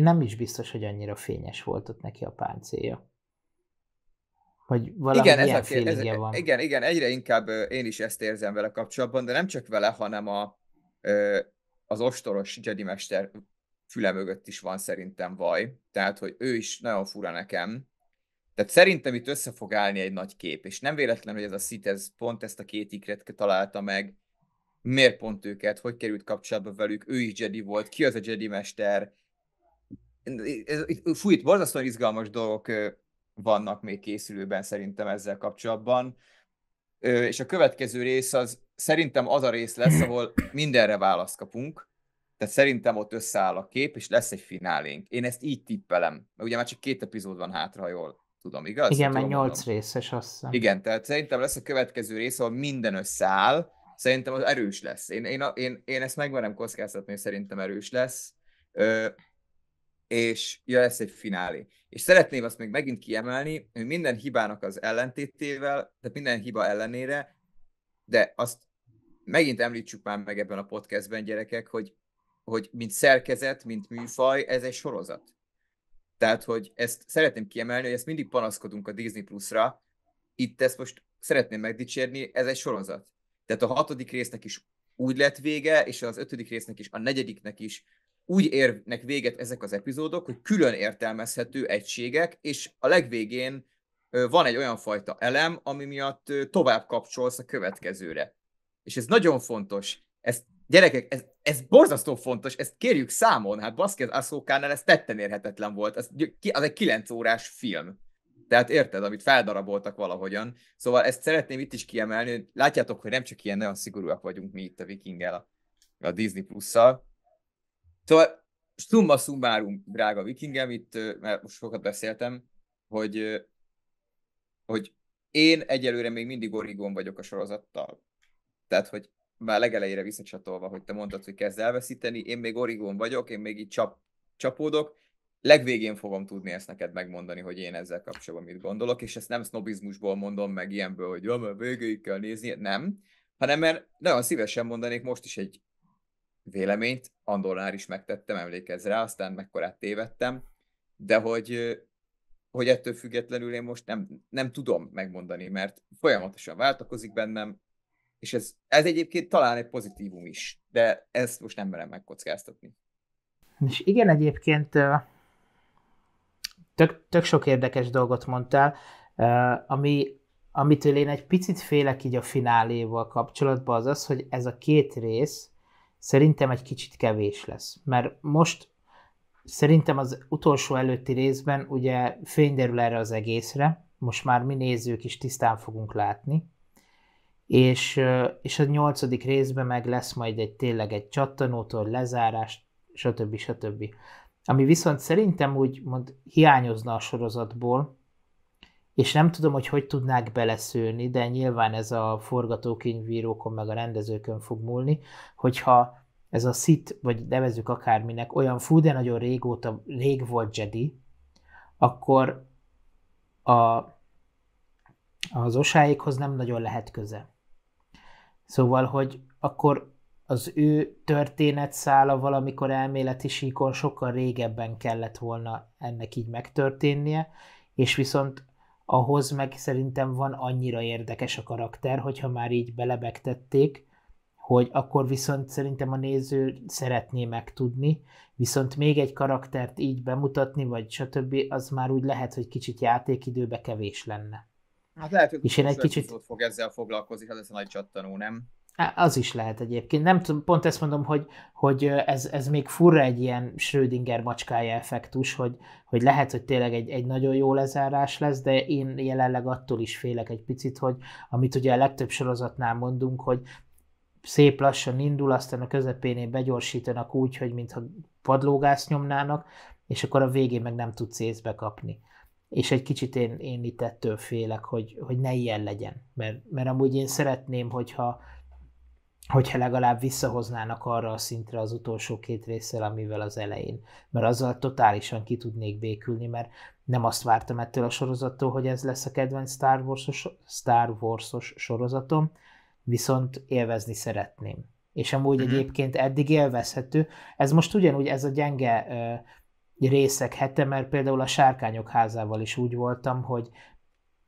nem is biztos, hogy annyira fényes volt ott neki a páncélja. Vagy valami Igen, ilyen feelingje van. igen, egyre inkább én is ezt érzem vele kapcsolatban, de nem csak vele, hanem ö, az ostoros Jedi Mester füle mögött is van szerintem vaj. Tehát, hogy ő is nagyon fura nekem. Tehát szerintem itt össze fog állni egy nagy kép, és nem véletlen, hogy ez a Sith ez pont ezt a két ikret találta meg, miért pont őket, hogy került kapcsolatba velük, ő is Jedi volt, ki az a Jedi Mester. Fúj, itt borzasztóan izgalmas dolgok vannak még készülőben szerintem ezzel kapcsolatban, és a következő rész az szerintem az a rész lesz, ahol mindenre választ kapunk, tehát szerintem ott összeáll a kép, és lesz egy finálénk. Én ezt így tippelem, mert ugye már csak 2 epizód van hátra, ha jól tudom, igaz? Igen, Hát mert jól 8 mondom. részes, azt hiszem. Igen, tehát szerintem lesz a következő rész, ahol minden összeáll, szerintem az erős lesz. Én ezt megmerem kockáztatni, hogy szerintem erős lesz. és ja, lesz egy finálé. És szeretném azt még megint kiemelni, hogy minden hibának az ellentétével, tehát minden hiba ellenére, de azt megint említsük már meg ebben a podcastben, gyerekek, hogy mint szerkezet, mint műfaj, ez egy sorozat. Tehát, hogy ezt szeretném kiemelni, hogy ezt mindig panaszkodunk a Disney Plus-ra, itt ezt most szeretném megdicsérni, ez egy sorozat. Tehát a 6. résznek is úgy lett vége, és az 5. résznek is, a 4. is úgy érnek véget ezek az epizódok, hogy külön értelmezhető egységek, és a legvégén van egy olyan fajta elem, ami miatt tovább kapcsolsz a következőre. És ez nagyon fontos. Gyerekek, ez borzasztó fontos, ezt kérjük számon. Hát baszki, az Ahsokánál ez tetten érhetetlen volt. Az egy 9 órás film. Tehát érted, amit feldaraboltak valahogyan. Szóval ezt szeretném itt is kiemelni, hogy látjátok, hogy nem csak ilyen nagyon szigorúak vagyunk mi itt a Vikinggel, a Disney Plus-szal. Szóval summa summarum, drága Vikingem, itt, mert most sokat beszéltem, hogy én egyelőre még mindig origón vagyok a sorozattal. Tehát, hogy már legelejére visszacsatolva, hogy te mondtad, hogy kezd elveszíteni, én még origón vagyok, én még így csapódok, legvégén fogom tudni ezt neked megmondani, hogy én ezzel kapcsolatban mit gondolok, és ezt nem sznobizmusból mondom, meg ilyenből, hogy ja, mert végéig kell nézni, nem, hanem mert nagyon szívesen mondanék most is egy véleményt, Andornál is megtettem, emlékezz rá, aztán mekkorát tévedtem, de hogy ettől függetlenül én most nem tudom megmondani, mert folyamatosan váltakozik bennem, és ez egyébként talán egy pozitívum is, de ezt most nem merem megkockáztatni. És igen, egyébként tök sok érdekes dolgot mondtál, amitől én egy picit félek így a fináléval kapcsolatban, az az, hogy ez a 2 rész szerintem egy kicsit kevés lesz. Mert most szerintem az utolsó előtti részben ugye fény derül erre az egészre, most már mi nézők is tisztán fogunk látni, és a 8. részben meg lesz majd tényleg egy csattanótól, lezárás, stb. Ami viszont szerintem úgymond hiányozna a sorozatból, és nem tudom, hogy tudnák beleszőni, de nyilván ez a forgatókönyvírókon meg a rendezőkön fog múlni, hogyha ez a Sith, vagy nevezzük akárminek, olyan de nagyon rég volt Jedi, akkor az osáékhoz nem nagyon lehet köze. Szóval, hogy akkor az ő történetszála valamikor elméleti síkon sokkal régebben kellett volna ennek így megtörténnie, és viszont ahhoz meg szerintem van annyira érdekes a karakter, hogyha már így belebegtették, hogy akkor viszont szerintem a néző szeretné megtudni, viszont még egy karaktert így bemutatni, vagy stb., az már úgy lehet, hogy kicsit játékidőbe kevés lenne. Hát lehet, hogy és én egy kicsit fog ezzel foglalkozni, hát ez a nagy csattanó, nem? Az is lehet egyébként. Nem tudom, pont ezt mondom, hogy ez még furra egy ilyen Schrödinger macskája effektus, hogy lehet, hogy tényleg egy nagyon jó lezárás lesz, de én jelenleg attól is félek egy picit, hogy amit ugye a legtöbb sorozatnál mondunk, hogy szép lassan indul, aztán a közepénél begyorsítanak úgy, hogy mintha padlógázt nyomnának, és akkor a végén meg nem tudsz észbe kapni. És egy kicsit én itt ettől félek, hogy ne ilyen legyen. Mert amúgy én szeretném, hogyha legalább visszahoznának arra a szintre az utolsó 2 résszel, amivel az elején. Mert azzal totálisan ki tudnék békülni, mert nem azt vártam ettől a sorozattól, hogy ez lesz a kedvenc Star Wars-os sorozatom, viszont élvezni szeretném. És amúgy egyébként eddig élvezhető. Ez most ugyanúgy ez a gyenge részek hete, mert például a Sárkányok házával is úgy voltam, hogy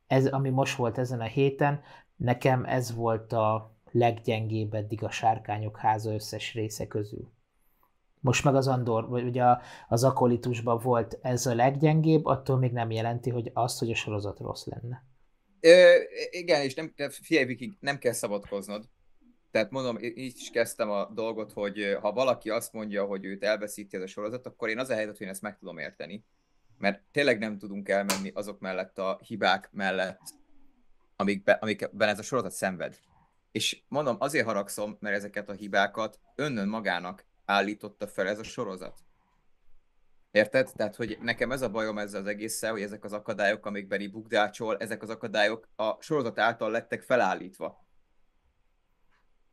ez, ami most volt ezen a héten, nekem ez volt a leggyengébb eddig a Sárkányok háza összes része közül. Most meg az Andor, vagy ugye az Akolitusban volt ez a leggyengébb, attól még nem jelenti, hogy a sorozat rossz lenne. Igen, és figyelj, Viki, nem kell szabadkoznod. Tehát mondom, így is kezdtem a dolgot, hogy ha valaki azt mondja, hogy őt elveszíti ez a sorozat, akkor én az a helyzet, hogy én ezt meg tudom érteni. Mert tényleg nem tudunk elmenni azok mellett a hibák mellett, amikben ez a sorozat szenved. És mondom, azért haragszom, mert ezeket a hibákat önnön magának állította fel ez a sorozat. Érted? Tehát, hogy nekem ez a bajom ezzel az egésszel, hogy ezek az akadályok, amikben így bukdácsol, ezek az akadályok a sorozat által lettek felállítva.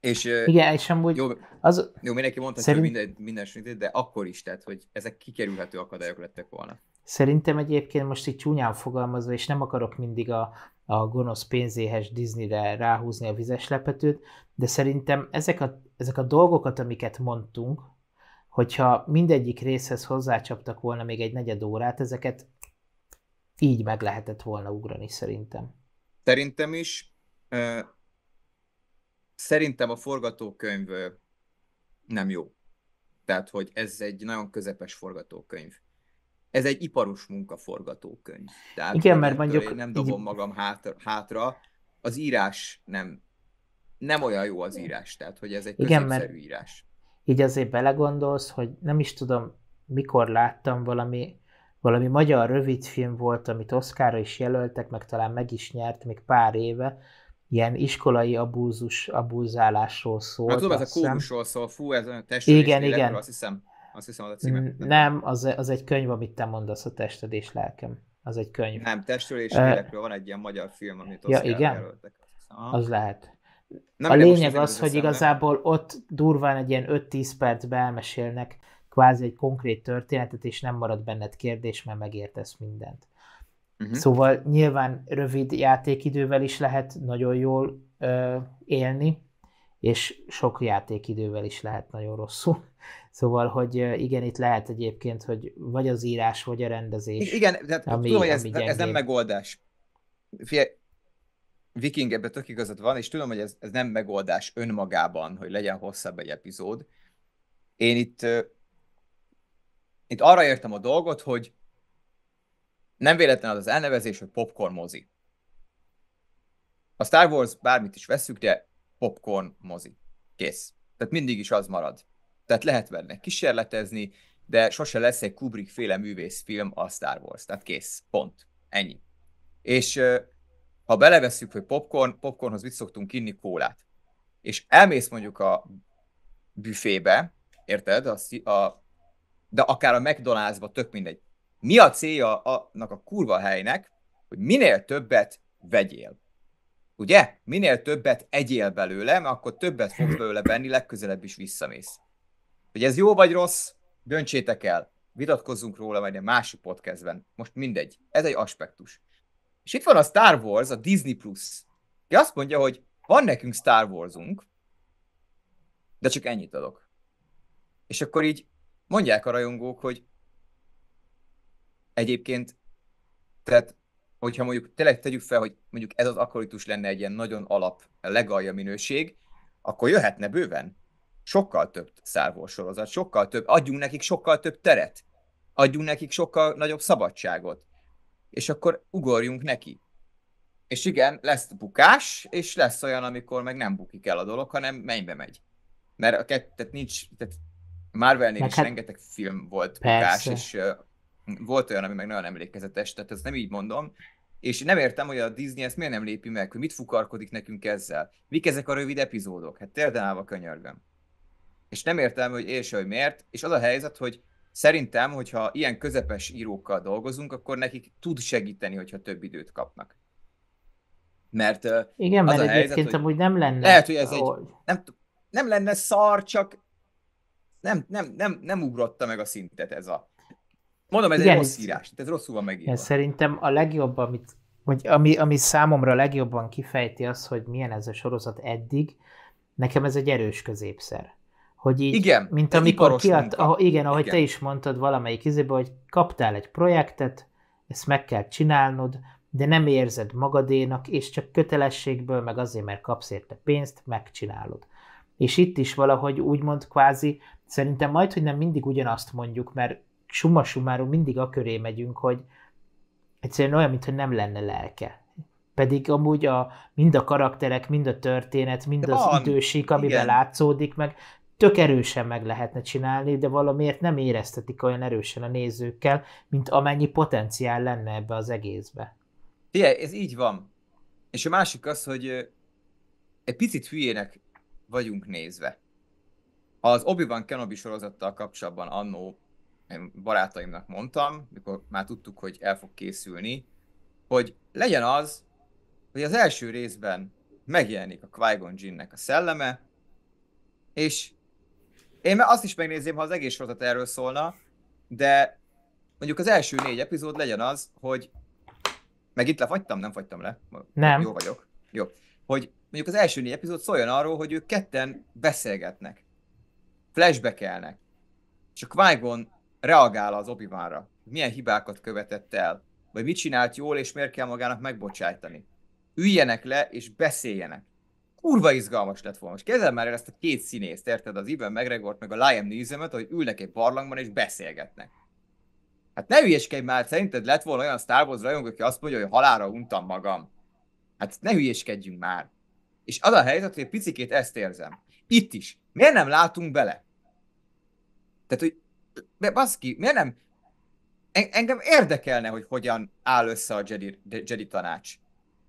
És Igen, és amúgy jó, az jó, mindenki mondhatja, hogy szerint, minden süntet, de akkor is, tehát, hogy ezek kikerülhető akadályok lettek volna. Szerintem egyébként most így csúnyán fogalmazva, és nem akarok mindig a gonosz pénzéhes Disneyre ráhúzni a vizes lepetőt, de szerintem ezek a dolgokat, amiket mondtunk, hogyha mindegyik részhez hozzácsaptak volna még egy negyed órát, ezeket így meg lehetett volna ugrani szerintem. Szerintem is, szerintem a forgatókönyv nem jó. Tehát, hogy ez egy nagyon közepes forgatókönyv. Ez egy iparos munkaforgatókönyv. Tehát, Igen, hogy mert ettől én mondjuk nem így, dobom magam hátra. Az írás nem olyan jó az írás, tehát, hogy ez egy igen, mert középszerű írás. így azért belegondolsz, hogy nem is tudom, mikor láttam valami magyar rövidfilm volt, amit Oscarra is jelöltek, meg talán meg is nyert még pár éve, ilyen iskolai abúzálásról Hát szólt, tudom, ez azt a hiszem. kórusról szól, fú, ez a testről és Igen, lélekről, igen. azt hiszem az a címe, nem tudom. Nem, az egy könyv, amit te mondasz, a Tested és Lelkem. Az egy könyv. Nem, testről és lélekről van egy ilyen magyar film, amit Ja, Oscarra igen? jelöltek. Azt hiszem. Aha. Az lehet. Na A mindegy, most ez lényeg nem jut az, az hogy eszembe. igazából ott durván egy ilyen 5-10 percbe elmesélnek kvázi egy konkrét történetet, és nem marad benned kérdés, mert megértesz mindent. Szóval nyilván rövid játékidővel is lehet nagyon jól élni, és sok játékidővel is lehet nagyon rosszul. Szóval, hogy igen, itt lehet egyébként, hogy vagy az írás, vagy a rendezés, Igen, tehát tudom, hogy ami ez nem gyengébb. megoldás. Figyelj, Viking, ebben tök igazad van, és tudom, hogy ez nem megoldás önmagában, hogy legyen hosszabb egy epizód. Én itt arra értem a dolgot, hogy nem véletlen az elnevezés, hogy popcorn mozi. A Star Wars bármit is veszük, de popcorn mozi. Kész. Tehát mindig is az marad. Tehát lehet benne kísérletezni, de sose lesz egy Kubrick-féle művészfilm a Star Wars. Tehát kész. Pont. Ennyi. És ha belevesszük, hogy popcornhoz mit szoktunk inni? Kólát. És elmész mondjuk a büfébe, érted? De akár a McDonald'sba, tök mindegy. Mi a célja annak a kurva helynek, hogy minél többet vegyél? Ugye? Minél többet egyél belőle, mert akkor többet fogsz belőle venni, legközelebb is visszamész. Hogy ez jó vagy rossz, döntsétek el. Vitatkozzunk róla majd egy másik podcastben. Most mindegy. Ez egy aspektus. És itt van a Star Wars, a Disney Plus. Ki azt mondja, hogy van nekünk Star Warsunk, de csak ennyit adok. És akkor így mondják a rajongók, hogy egyébként, tehát, hogyha mondjuk tényleg tegyük fel, hogy mondjuk ez az akolitus lenne egy ilyen nagyon legalja minőség, akkor jöhetne bőven sokkal több Star Wars sorozat, adjunk nekik sokkal több teret, adjunk nekik sokkal nagyobb szabadságot, és akkor ugorjunk neki. És igen, lesz bukás, és lesz olyan, amikor meg nem bukik el a dolog, hanem mennybe megy. Mert tehát Marvelnél Meg is hát rengeteg film volt bukás, persze. és volt olyan, ami meg nagyon emlékezetes, tehát ezt nem így mondom. És nem értem, hogy a Disney ezt miért nem lépi meg, hogy mit fukarkodik nekünk ezzel. Mik ezek a rövid epizódok? Hát térdelálva könyörgöm. És nem értem, hogy hogy miért. És az a helyzet, hogy szerintem, hogyha ilyen közepes írókkal dolgozunk, akkor nekik tud segíteni, hogyha több időt kapnak. Mert Igen, az mert a helyzet, egyébként hogy amúgy nem lehet, lenne, hogy ez nem, nem lenne szar, csak nem ugrotta meg a szintet ez a... Mondom, ez egy igen, rossz írás, ez rosszul van igen, megírva. szerintem a legjobb, ami számomra legjobban kifejti az, hogy milyen ez a sorozat eddig, nekem ez egy erős középszer. Hogy így, Igen, mint egy amikor iparos munka. igen, ahogy te Igen. is mondtad valamelyik izébe, hogy kaptál egy projektet, ezt meg kell csinálnod, de nem érzed magadénak, és csak kötelességből, meg azért, mert kapsz érte pénzt, megcsinálod. És itt is valahogy úgymond kvázi, szerintem majd, hogy nem mindig ugyanazt mondjuk, mert summa summarum mindig a köré megyünk, hogy egyszerűen olyan, mintha nem lenne lelke. Pedig amúgy mind a karakterek, mind a történet, mind De az van, idősík, amiben igen. látszódik meg, tök erősen meg lehetne csinálni, de valamiért nem éreztetik olyan erősen a nézőkkel, mint amennyi potenciál lenne ebbe az egészbe. Figyelj, ez így van. És a másik az, hogy egy picit hülyének vagyunk nézve. Az Obi-Wan Kenobi sorozattal kapcsolatban annó én barátaimnak mondtam, mikor már tudtuk, hogy el fog készülni, hogy legyen az, hogy az első részben megjelenik a Qui-Gon Jinnnek a szelleme, És én azt is megnézném, ha az egész sorozat erről szólna, de mondjuk az első 4 epizód legyen az, hogy meg itt lefagytam, nem fagytam le, jó Nem. vagyok. Jó. Hogy mondjuk az első 4 epizód szóljon arról, hogy ők ketten beszélgetnek, flashbackelnek, és a Qui-Gon reagál az Obi-Wanra, milyen hibákat követett el, vagy mit csinált jól, és miért kell magának megbocsájtani. Üljenek le, és beszéljenek. Kurva izgalmas lett volna. Most kezdem már el ezt a két színészt, érted? Az Ewan McGregort, meg a Liam Neesonet, hogy ülnek egy barlangban, és beszélgetnek. Hát ne hülyéskedj már, szerinted lett volna olyan Star Wars rajongó, aki azt mondja, hogy halálra untam magam. Hát ne hülyéskedjünk már. És az a helyzet, hogy egy picikét ezt érzem. Itt is. Miért nem látunk bele? Tehát, hogy baszki, miért nem? Engem érdekelne, hogy hogyan áll össze a Jedi tanács.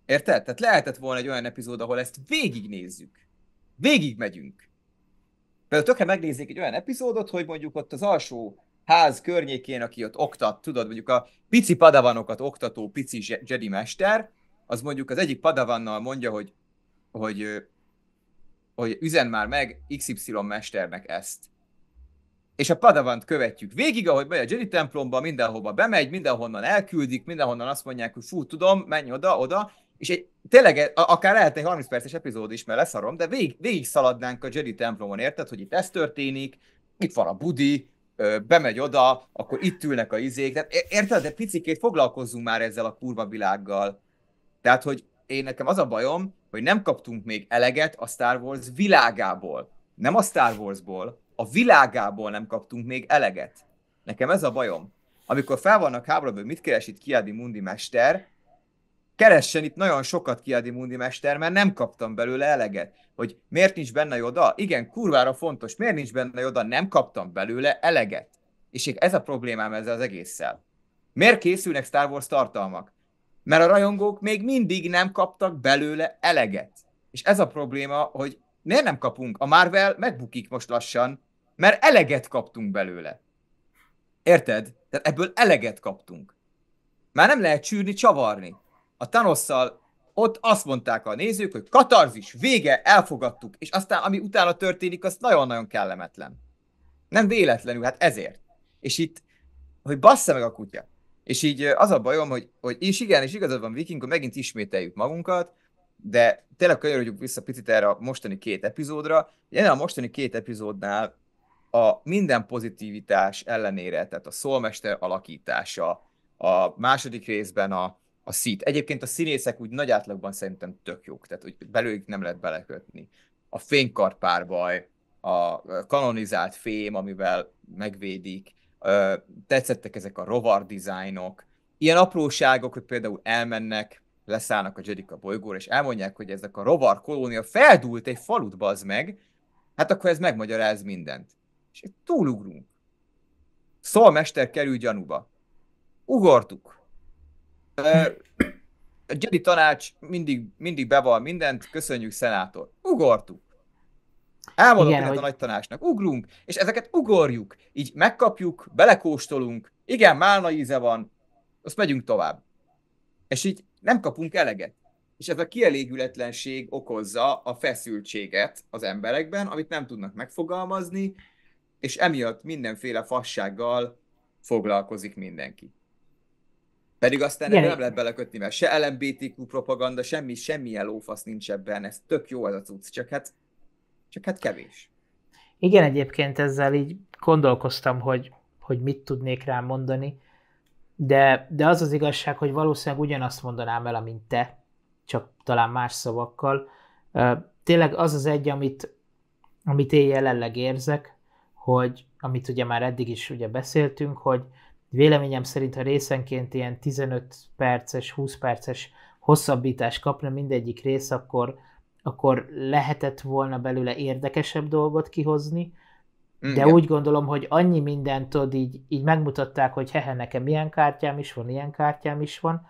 Érted? Tehát lehetett volna egy olyan epizód, ahol ezt végignézzük. Végigmegyünk. Például tökre megnézzék egy olyan epizódot, hogy mondjuk ott az alsó ház környékén, aki ott oktat, tudod, mondjuk a pici padavanokat oktató pici Jedi mester, az mondjuk az egyik padavannal mondja, hogy üzen már meg XY mesternek ezt. És a padavant követjük végig, ahogy megy a Jedi templomba, mindenhova bemegy, mindenhonnan elküldik, mindenhonnan azt mondják, hogy fú, tudom, menj oda, és tényleg akár lehet egy 30 perces epizód is, mert leszarom, de végig szaladnánk a Jedi templomon, érted, hogy itt ez történik, itt van a budi, bemegy oda, akkor itt ülnek a izék, tehát érted, de picikét foglalkozzunk már ezzel a kurva világgal. Tehát, hogy nekem az a bajom, hogy nem kaptunk még eleget a Star Wars világából. Nem a Star Warsból, a világából nem kaptunk még eleget. Nekem ez a bajom. Amikor fel vannak háborodva, hogy mit keres itt Ki-Adi-Mundi mester, keressen itt nagyon sokat Ki-Adi-Mundi mester, mert nem kaptam belőle eleget. Hogy miért nincs benne Yoda? Igen, kurvára fontos. Miért nincs benne Yoda? Nem kaptam belőle eleget. És ez a problémám ezzel az egésszel. Miért készülnek Star Wars tartalmak? Mert a rajongók még mindig nem kaptak belőle eleget. És ez a probléma, hogy miért nem kapunk? A Marvel megbukik most lassan, mert eleget kaptunk belőle. Érted? Tehát ebből eleget kaptunk. Már nem lehet csűrni, csavarni. A Thanosszal ott azt mondták a nézők, hogy katarzis, vége, elfogadtuk, és aztán ami utána történik, az nagyon-nagyon kellemetlen. Nem véletlenül, hát ezért. És itt, hogy bassza meg a kutya. És így az a bajom, hogy és igen, és igazad van, Viking, hogy megint ismételjük magunkat, de tényleg kanyarodjuk vissza picit erre a mostani 2 epizódra. Ennél a mostani 2 epizódnál a minden pozitivitás ellenére, tehát a Szolmester alakítása, a második részben a Sith. Egyébként a színészek úgy nagy átlagban szerintem tök jók, tehát hogy belőlük nem lehet belekötni. A fénykarpárbaj, a kanonizált fém, amivel megvédik, tetszettek ezek a rovar dizájnok, ilyen apróságok, hogy például elmennek, leszállnak a Jedik a bolygóra, és elmondják, hogy ezek a rovar kolónia feldúlt egy falut, bazd meg, hát akkor ez megmagyaráz mindent. És túlugrunk. Szolmester kerül gyanúba. Ugortuk. A Jedi tanács mindig beval mindent, köszönjük, szenátor. Ugortuk. Elmondom mindent a nagy tanácsnak. Ugrunk, és ezeket ugorjuk. Így megkapjuk, belekóstolunk. Igen, málna íze van, azt megyünk tovább. És így nem kapunk eleget. És ez a kielégületlenség okozza a feszültséget az emberekben, amit nem tudnak megfogalmazni, és emiatt mindenféle fassággal foglalkozik mindenki. Pedig aztán ebben nem lehet belekötni, mert se LMBTQ propaganda, semmilyen lófasz nincs ebben, ez tök jó ez a cucc, csak hát kevés. Igen, egyébként ezzel így gondolkoztam, hogy mit tudnék rám mondani, de az az igazság, hogy valószínűleg ugyanazt mondanám el, mint te, csak talán más szavakkal. Tényleg az az egy, amit én jelenleg érzek, hogy amit ugye már eddig is ugye beszéltünk, hogy véleményem szerint, ha részenként ilyen 15 perces, 20 perces hosszabbítást kapna mindegyik rész, akkor lehetett volna belőle érdekesebb dolgot kihozni, de igen. Úgy gondolom, hogy annyi mindent tudod, így megmutatták, hogy nekem ilyen kártyám is van, ilyen kártyám is van,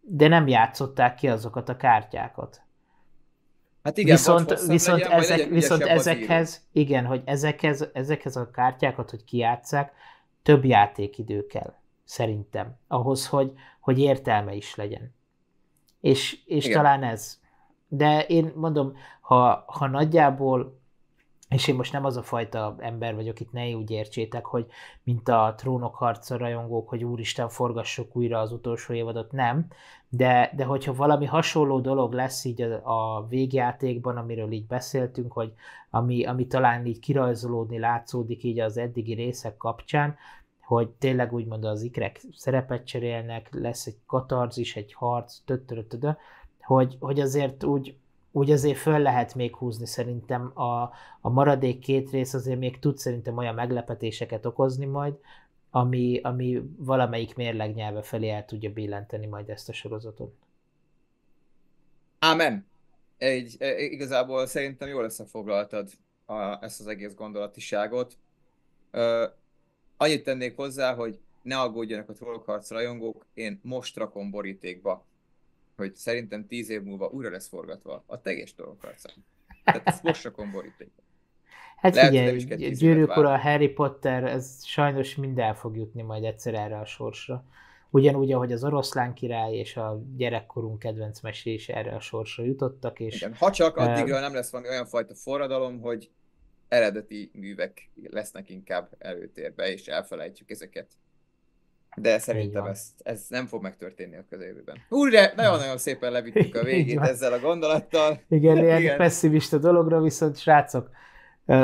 de nem játszották ki azokat a kártyákat. Hát igen, viszont ezekhez, igen, hogy ezekhez a kártyákat, hogy kijátsszák, több játékidő kell, szerintem, ahhoz, hogy értelme is legyen. És talán ez. De én mondom, ha nagyjából és én most nem az a fajta ember vagyok, itt ne úgy értsétek, hogy mint a Trónok harca rajongók, hogy úristen, forgassuk újra az utolsó évadot, nem. De hogyha valami hasonló dolog lesz így a végjátékban, amiről így beszéltünk, hogy ami talán így kirajzolódni látszódik így az eddigi részek kapcsán, hogy tényleg úgymond az ikrek szerepet cserélnek, lesz egy katarzis, egy harc, hogy azért úgy azért föl lehet még húzni szerintem a maradék két rész azért még tud szerintem olyan meglepetéseket okozni majd, ami valamelyik mérlegnyelve felé el tudja billenteni majd ezt a sorozatot. Ámen. Igazából szerintem jól összefoglaltad ezt az egész gondolatiságot. Annyit tennék hozzá, hogy ne aggódjanak a Trollkarc rajongók, én most rakom borítékba, hogy szerintem 10 év múlva újra lesz forgatva a teljes Trollkarcán. Tehát ezt most rakom borítékba. Hát Lehet, hogy nem figyelj, is kell 10 évet Gyűrűk Ura, várni. Harry Potter, ez sajnos mind el fog jutni majd egyszer erre a sorsra. Ugyanúgy, ahogy az Oroszlán király és a gyerekkorunk kedvenc mesés erre a sorsra jutottak, és Igen, ha csak addigra nem lesz valami olyan fajta forradalom, hogy eredeti művek lesznek inkább előtérbe, és elfelejtjük ezeket. De így szerintem van. ez nem fog megtörténni a közeljövőben. Úrre, nagyon-nagyon szépen levittük a Így végét van. ezzel a gondolattal. Igen, ilyen Igen. pessimista dologra, viszont srácok,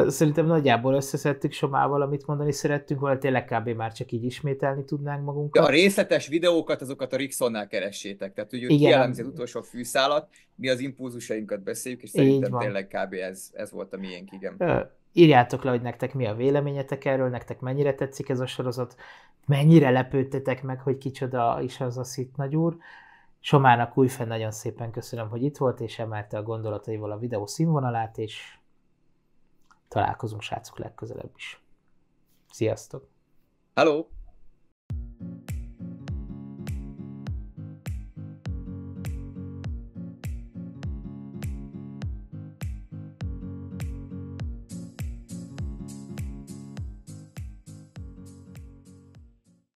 szerintem nagyjából összeszedtük Somával, amit mondani szerettünk volna, tényleg kb. Már csak így ismételni tudnánk De a magunkat. részletes videókat, azokat a Rixonnál keressétek. Tehát, hogy ő Igen, kielemzi az utolsó fűszálat, mi az impulzusainkat beszéljük, és így szerintem van. tényleg kb. Ez volt a miénk, igen. Írjátok le, hogy nektek mi a véleményetek erről, nektek mennyire tetszik ez a sorozat, mennyire lepődtetek meg, hogy kicsoda is az a Sith nagyúr. Somának újfenn nagyon szépen köszönöm, hogy itt volt, és emelte a gondolataival a videó színvonalát, és találkozunk, srácok, legközelebb is. Sziasztok! Hello!